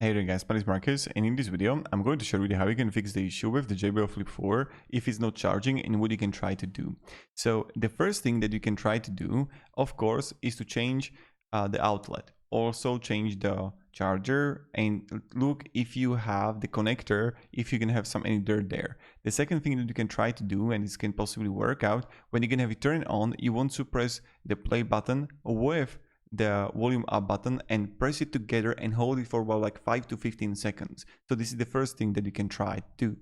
Hey there guys, my name is Marcus, and in this video I'm going to show you how you can fix the issue with the JBL Flip 4 if it's not charging and what you can try to do. So the first thing that you can try to do, of course, is to change the outlet. Also change the charger and look if you have the connector, if you can have some any dirt there. The second thing that you can try to do, and this can possibly work out, when you're gonna have it turn on, you want to press the play button with the volume up button and press it together and hold it for about like 5 to 15 seconds. So this is the first thing that you can try to do.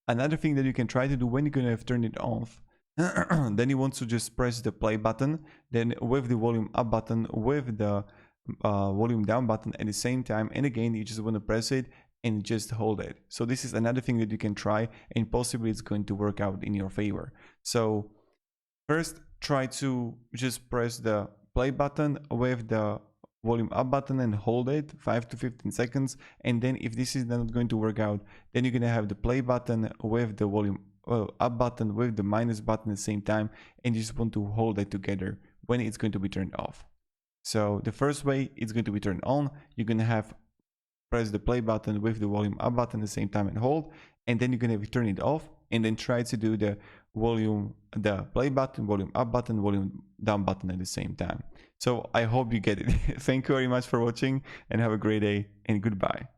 Another thing that you can try to do when you're gonna have turned it off, then you want to just press the play button, then with the volume up button, with the volume down button at the same time, and again you just want to press it and just hold it. So this is another thing that you can try, and possibly it's going to work out in your favor. So first, try to just press the play button with the volume up button and hold it 5 to 15 seconds, and then if this is not going to work out, then you're gonna have the play button with the volume up button with the minus button at the same time, and you just want to hold it together when it's going to be turned off. So the first way, it's going to be turned on, you're gonna have press the play button with the volume up button at the same time and hold, and then you're gonna turn it off and then try to do the play button, volume up button, volume down button at the same time. So I hope you get it. Thank you very much for watching and have a great day and goodbye.